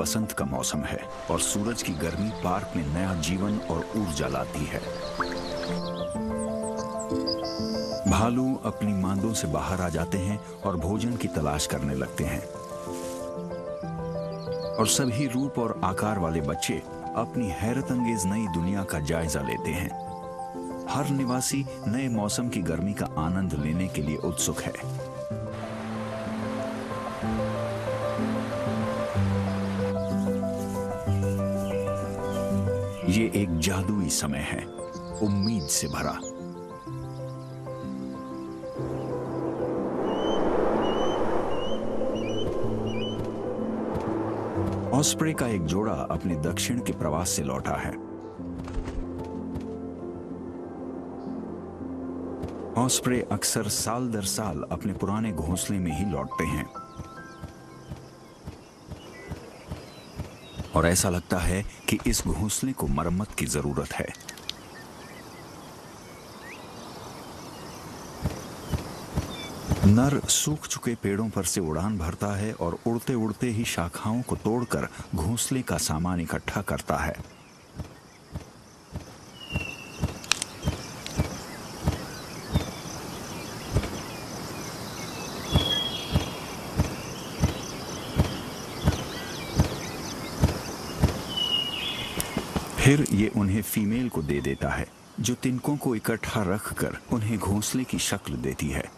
वसंत का मौसम है और सूरज की गर्मी पार्क में नया जीवन और ऊर्जा लाती है। भालू अपनी मांदों से बाहर आ जाते हैं और भोजन की तलाश करने लगते हैं, और सभी रूप और आकार वाले बच्चे अपनी हैरतअंगेज नई दुनिया का जायजा लेते हैं। हर निवासी नए मौसम की गर्मी का आनंद लेने के लिए उत्सुक है। ये एक जादुई समय है, उम्मीद से भरा। ऑस्प्रे का एक जोड़ा अपने दक्षिण के प्रवास से लौटा है। ऑस्प्रे अक्सर साल दर साल अपने पुराने घोंसले में ही लौटते हैं, और ऐसा लगता है कि इस घोंसले को मरम्मत की जरूरत है। नर सूख चुके पेड़ों पर से उड़ान भरता है और उड़ते उड़ते ही शाखाओं को तोड़कर घोंसले का सामान इकट्ठा करता है। फिर ये उन्हें फीमेल को दे देता है, जो तिनकों को इकट्ठा रखकर उन्हें घोंसले की शक्ल देती है।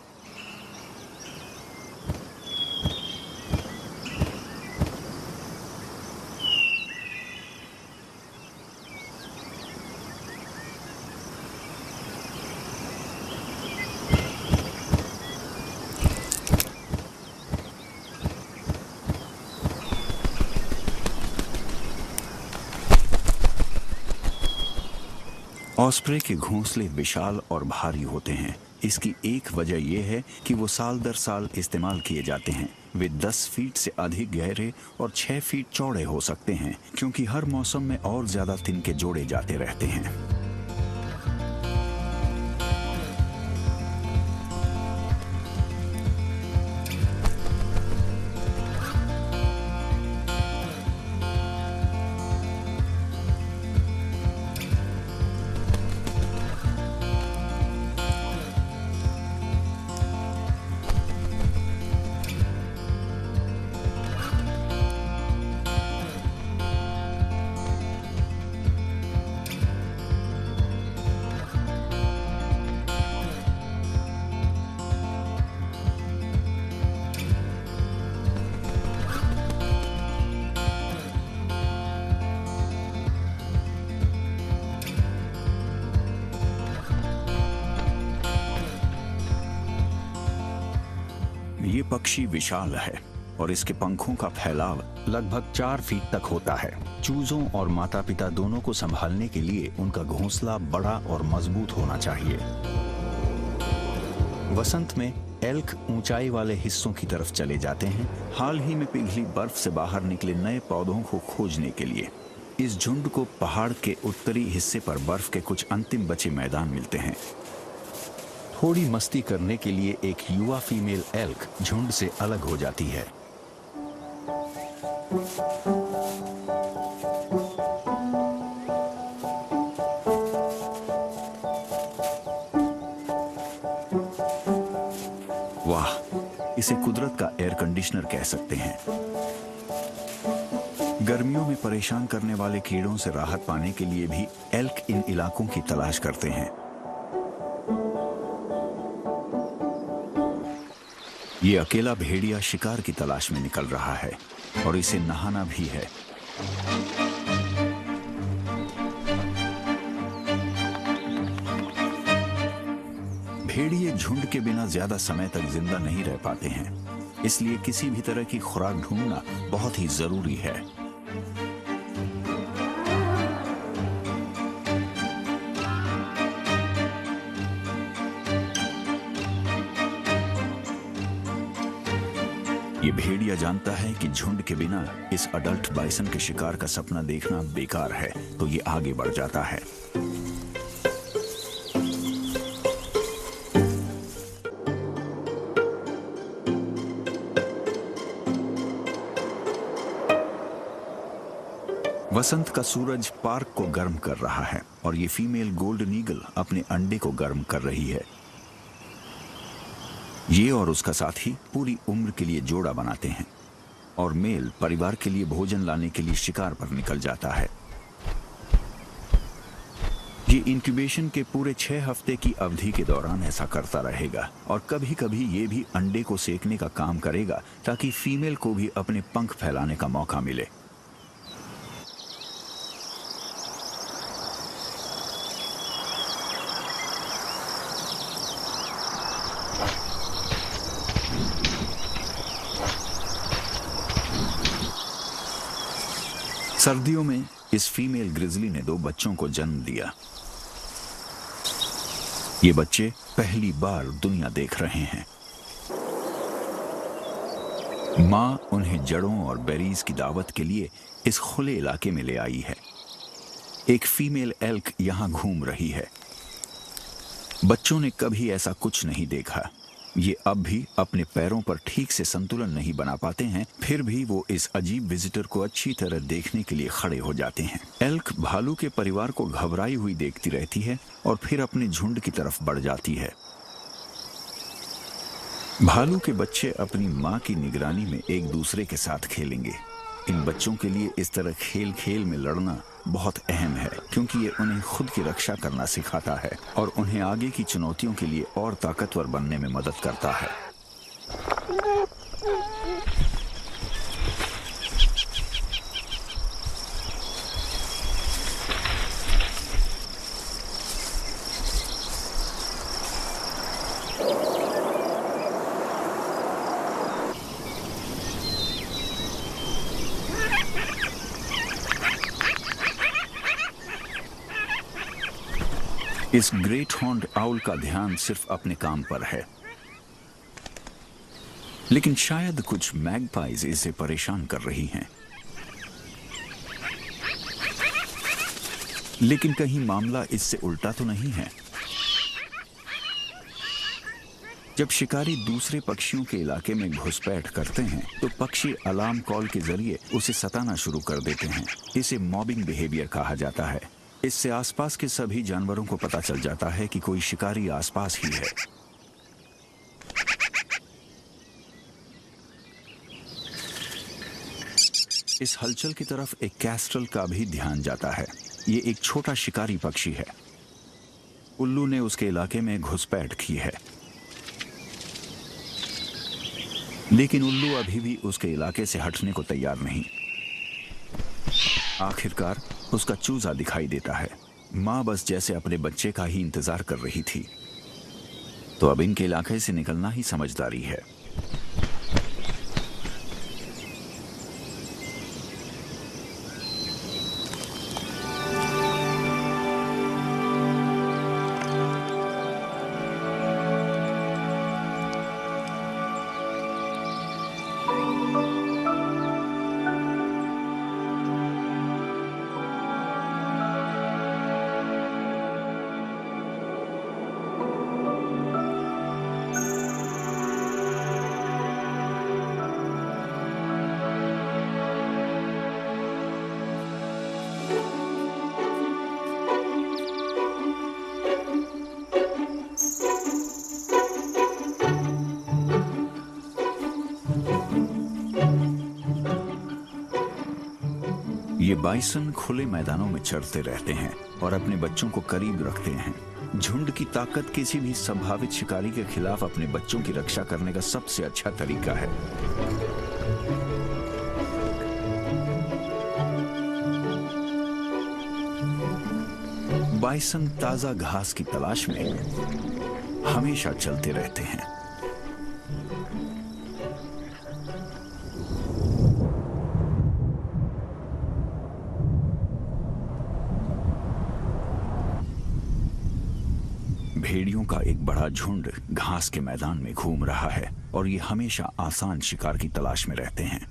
ऑस्प्रे के घोंसले विशाल और भारी होते हैं। इसकी एक वजह यह है कि वो साल दर साल इस्तेमाल किए जाते हैं। वे 10 फीट से अधिक गहरे और 6 फीट चौड़े हो सकते हैं, क्योंकि हर मौसम में और ज्यादा तिनके जोड़े जाते रहते हैं। ये पक्षी विशाल है और इसके पंखों का फैलाव लगभग 4 फीट तक होता है। चूजों और माता पिता दोनों को संभालने के लिए उनका घोंसला बड़ा और मजबूत होना चाहिए। वसंत में एल्क ऊंचाई वाले हिस्सों की तरफ चले जाते हैं, हाल ही में पिघली बर्फ से बाहर निकले नए पौधों को खोजने के लिए। इस झुंड को पहाड़ के उत्तरी हिस्से पर बर्फ के कुछ अंतिम बचे मैदान मिलते हैं। थोड़ी मस्ती करने के लिए एक युवा फीमेल एल्क झुंड से अलग हो जाती है। वाह, इसे कुदरत का एयर कंडीशनर कह सकते हैं। गर्मियों में परेशान करने वाले कीड़ों से राहत पाने के लिए भी एल्क इन इलाकों की तलाश करते हैं। ये अकेला भेड़िया शिकार की तलाश में निकल रहा है और इसे नहाना भी है। भेड़िए झुंड के बिना ज्यादा समय तक जिंदा नहीं रह पाते हैं, इसलिए किसी भी तरह की खुराक ढूंढना बहुत ही जरूरी है। ये भेड़िया जानता है कि झुंड के बिना इस अडल्ट बाइसन के शिकार का सपना देखना बेकार है, तो ये आगे बढ़ जाता है। वसंत का सूरज पार्क को गर्म कर रहा है और ये फीमेल गोल्डन ईगल अपने अंडे को गर्म कर रही है। ये और उसका साथी पूरी उम्र के लिए जोड़ा बनाते हैं और मेल परिवार के लिए भोजन लाने के लिए शिकार पर निकल जाता है। ये इंक्यूबेशन के पूरे 6 हफ्ते की अवधि के दौरान ऐसा करता रहेगा और कभी कभी ये भी अंडे को सेकने का काम करेगा ताकि फीमेल को भी अपने पंख फैलाने का मौका मिले। सर्दियों में इस फीमेल ग्रिजली ने 2 बच्चों को जन्म दिया। ये बच्चे पहली बार दुनिया देख रहे हैं। मां उन्हें जड़ों और बेरीज की दावत के लिए इस खुले इलाके में ले आई है। एक फीमेल एल्क यहां घूम रही है। बच्चों ने कभी ऐसा कुछ नहीं देखा। ये अब भी अपने पैरों पर ठीक से संतुलन नहीं बना पाते हैं, फिर भी वो इस अजीब विजिटर को अच्छी तरह देखने के लिए खड़े हो जाते हैं। एल्क भालू के परिवार को घबराई हुई देखती रहती है और फिर अपने झुंड की तरफ बढ़ जाती है। भालू के बच्चे अपनी मां की निगरानी में एक दूसरे के साथ खेलेंगे। इन बच्चों के लिए इस तरह खेल खेल में लड़ना बहुत अहम है, क्योंकि ये उन्हें खुद की रक्षा करना सिखाता है और उन्हें आगे की चुनौतियों के लिए और ताकतवर बनने में मदद करता है। इस ग्रेट हॉर्न्ड आउल का ध्यान सिर्फ अपने काम पर है, लेकिन शायद कुछ मैगपाइज इसे परेशान कर रही हैं। लेकिन कहीं मामला इससे उल्टा तो नहीं है। जब शिकारी दूसरे पक्षियों के इलाके में घुसपैठ करते हैं तो पक्षी अलार्म कॉल के जरिए उसे सताना शुरू कर देते हैं। इसे मॉबिंग बिहेवियर कहा जाता है। इससे आसपास के सभी जानवरों को पता चल जाता है कि कोई शिकारी आसपास ही है। इस हलचल की तरफ एक कैस्ट्रल का भी ध्यान जाता है। ये एक छोटा शिकारी पक्षी है। उल्लू ने उसके इलाके में घुसपैठ की है, लेकिन उल्लू अभी भी उसके इलाके से हटने को तैयार नहीं। आखिरकार उसका चूजा दिखाई देता है। मां बस जैसे अपने बच्चे का ही इंतजार कर रही थी, तो अब इनके इलाके से निकलना ही समझदारी है। ये बाइसन खुले मैदानों में चरते रहते हैं और अपने बच्चों को करीब रखते हैं। झुंड की ताकत किसी भी संभावित शिकारी के खिलाफ अपने बच्चों की रक्षा करने का सबसे अच्छा तरीका है। बाइसन ताजा घास की तलाश में हमेशा चलते रहते हैं। भेड़ियों का एक बड़ा झुंड घास के मैदान में घूम रहा है और ये हमेशा आसान शिकार की तलाश में रहते हैं।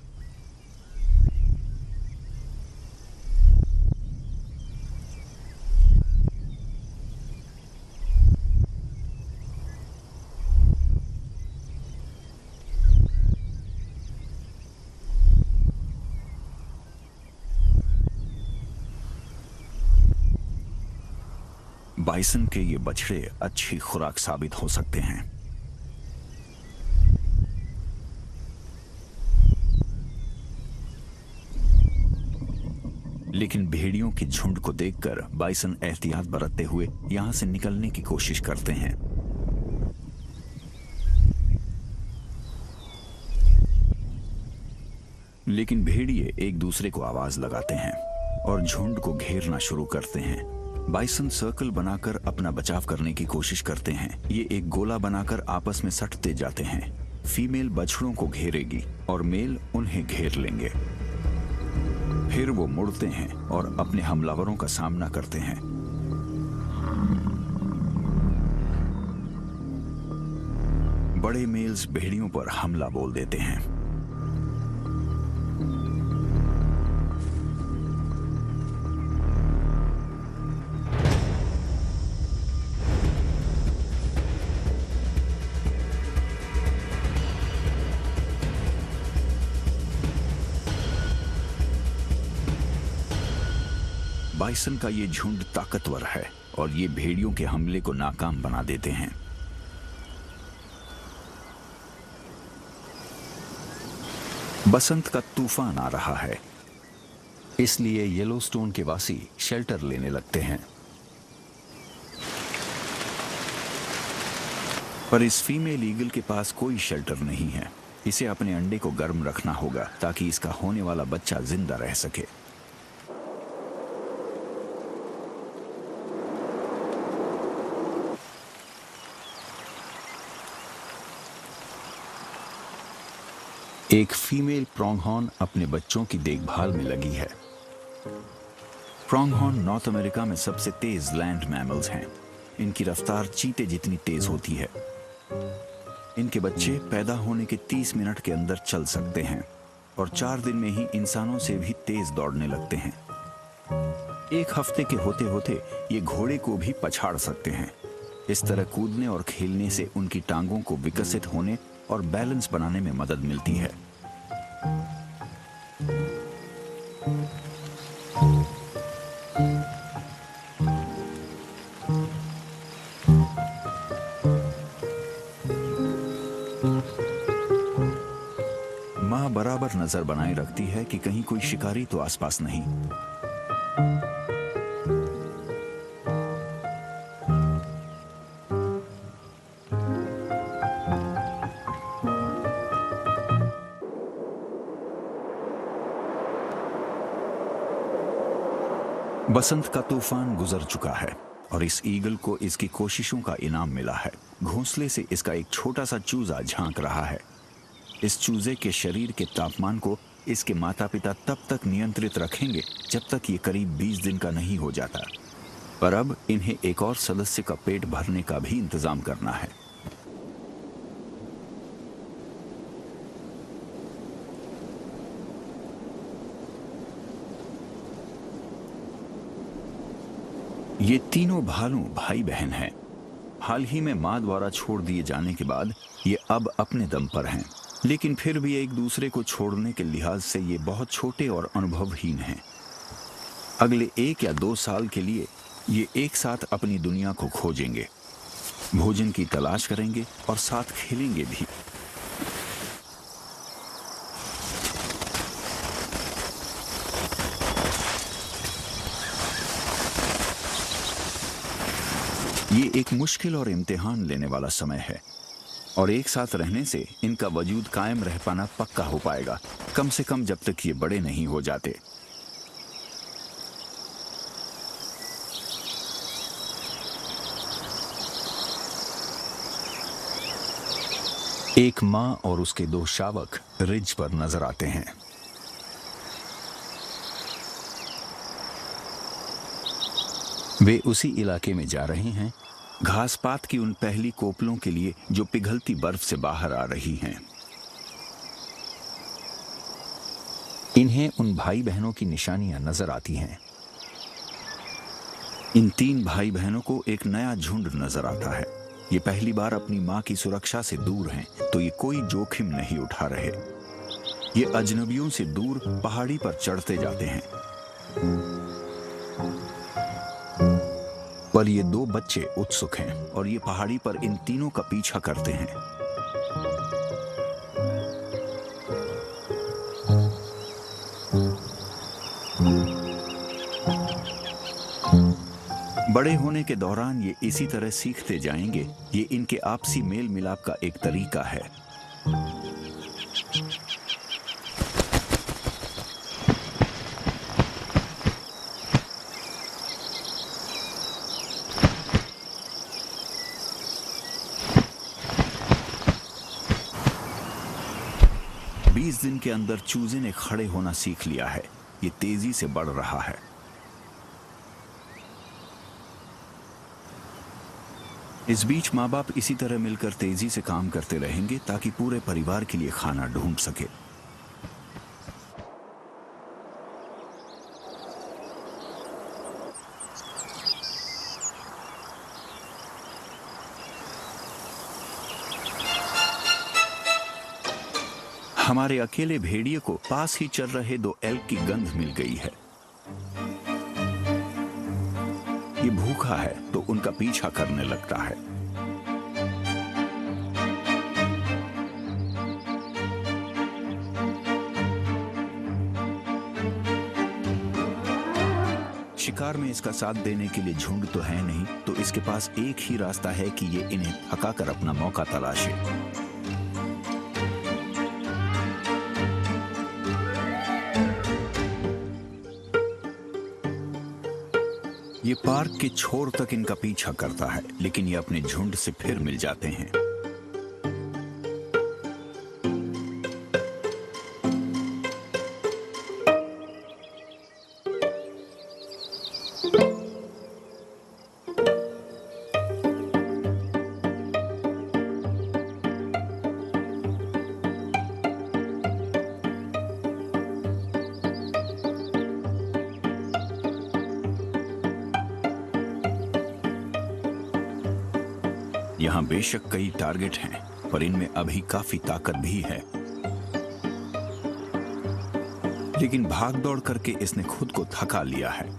बाइसन के ये बछड़े अच्छी खुराक साबित हो सकते हैं। लेकिन भेड़ियों के झुंड को देखकर बाइसन एहतियात बरतते हुए यहां से निकलने की कोशिश करते हैं। लेकिन भेड़िए एक दूसरे को आवाज लगाते हैं और झुंड को घेरना शुरू करते हैं। बाइसन सर्कल बनाकर अपना बचाव करने की कोशिश करते हैं। ये एक गोला बनाकर आपस में सटते जाते हैं। फीमेल बछड़ों को घेरेगी और मेल उन्हें घेर लेंगे। फिर वो मुड़ते हैं और अपने हमलावरों का सामना करते हैं। बड़े मेल्स भेड़ियों पर हमला बोल देते हैं। बाइसन का ये झुंड ताकतवर है और ये भेड़ियों के हमले को नाकाम बना देते हैं। बसंत का तूफान आ रहा है, इसलिए येलोस्टोन के वासी शेल्टर लेने लगते हैं। पर इस फीमेल ईगल के पास कोई शेल्टर नहीं है। इसे अपने अंडे को गर्म रखना होगा ताकि इसका होने वाला बच्चा जिंदा रह सके। एक फीमेल प्रोंगहॉर्न अपने बच्चों की देखभाल में लगी है। प्रोंगहॉर्न नॉर्थ अमेरिका में सबसे तेज लैंड मैमल्स हैं। इनकी रफ्तार चीते जितनी तेज होती है। इनके बच्चे पैदा होने के 30 मिनट के अंदर चल सकते हैं और 4 दिन में ही इंसानों से भी तेज दौड़ने लगते हैं। 1 हफ्ते के होते होते ये घोड़े को भी पछाड़ सकते हैं। इस तरह कूदने और खेलने से उनकी टांगों को विकसित होने और बैलेंस बनाने में मदद मिलती है। मां बराबर नजर बनाए रखती है कि कहीं कोई शिकारी तो आसपास नहीं। बसंत का तूफान गुजर चुका है और इस ईगल को इसकी कोशिशों का इनाम मिला है। घोंसले से इसका एक छोटा सा चूजा झांक रहा है। इस चूजे के शरीर के तापमान को इसके माता पिता तब तक नियंत्रित रखेंगे जब तक ये करीब 20 दिन का नहीं हो जाता। पर अब इन्हें एक और सदस्य का पेट भरने का भी इंतजाम करना है। ये तीनों भालू भाई बहन हैं। हाल ही में मां द्वारा छोड़ दिए जाने के बाद ये अब अपने दम पर हैं, लेकिन फिर भी एक दूसरे को छोड़ने के लिहाज से ये बहुत छोटे और अनुभवहीन हैं। अगले 1 या 2 साल के लिए ये एक साथ अपनी दुनिया को खोजेंगे, भोजन की तलाश करेंगे और साथ खेलेंगे भी। ये एक मुश्किल और इम्तिहान लेने वाला समय है और एक साथ रहने से इनका वजूद कायम रह पाना पक्का हो पाएगा, कम से कम जब तक ये बड़े नहीं हो जाते। एक मां और उसके 2 शावक रिज पर नजर आते हैं। वे उसी इलाके में जा रहे हैं, घास पात की उन पहली कोपलों के लिए जो पिघलती बर्फ से बाहर आ रही हैं। इन्हें उन भाई बहनों की निशानियां नजर आती हैं। इन 3 भाई बहनों को एक नया झुंड नजर आता है। ये पहली बार अपनी मां की सुरक्षा से दूर हैं, तो ये कोई जोखिम नहीं उठा रहे। ये अजनबियों से दूर पहाड़ी पर चढ़ते जाते हैं। पर ये दो बच्चे उत्सुक हैं और ये पहाड़ी पर इन तीनों का पीछा करते हैं। बड़े होने के दौरान ये इसी तरह सीखते जाएंगे। ये इनके आपसी मेल मिलाप का एक तरीका है। बीस दिन के अंदर चूजे ने खड़े होना सीख लिया है। ये तेजी से बढ़ रहा है। इस बीच माँ बाप इसी तरह मिलकर तेजी से काम करते रहेंगे ताकि पूरे परिवार के लिए खाना ढूंढ सके। हमारे अकेले भेड़िए को पास ही चल रहे दो एल्क की गंध मिल गई है। ये भूखा है तो उनका पीछा करने लगता है। शिकार में इसका साथ देने के लिए झुंड तो है नहीं, तो इसके पास एक ही रास्ता है कि ये इन्हें थकाकर अपना मौका तलाशे। ये पार्क के छोर तक इनका पीछा करता है, लेकिन ये अपने झुंड से फिर मिल जाते हैं। यहाँ बेशक कई टारगेट हैं, पर इनमें अभी काफी ताकत भी है। लेकिन भाग दौड़ करके इसने खुद को थका लिया है।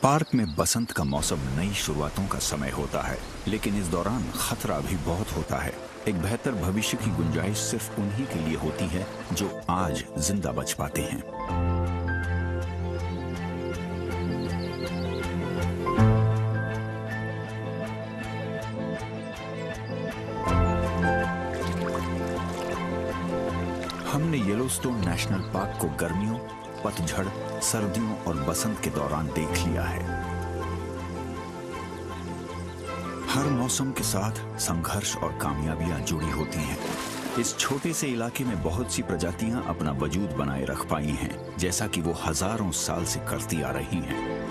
पार्क में बसंत का मौसम नई शुरुआतों का समय होता है, लेकिन इस दौरान खतरा भी बहुत होता है। एक बेहतर भविष्य की गुंजाइश सिर्फ उन्हीं के लिए होती है जो आज जिंदा बच पाते हैं। हमने येलोस्टोन नेशनल पार्क को गर्मियों, पतझड़, सर्दियों और बसंत के दौरान देख लिया है। हर मौसम के साथ संघर्ष और कामयाबियां जुड़ी होती हैं। इस छोटे से इलाके में बहुत सी प्रजातियां अपना वजूद बनाए रख पाई हैं, जैसा कि वो हजारों साल से करती आ रही हैं।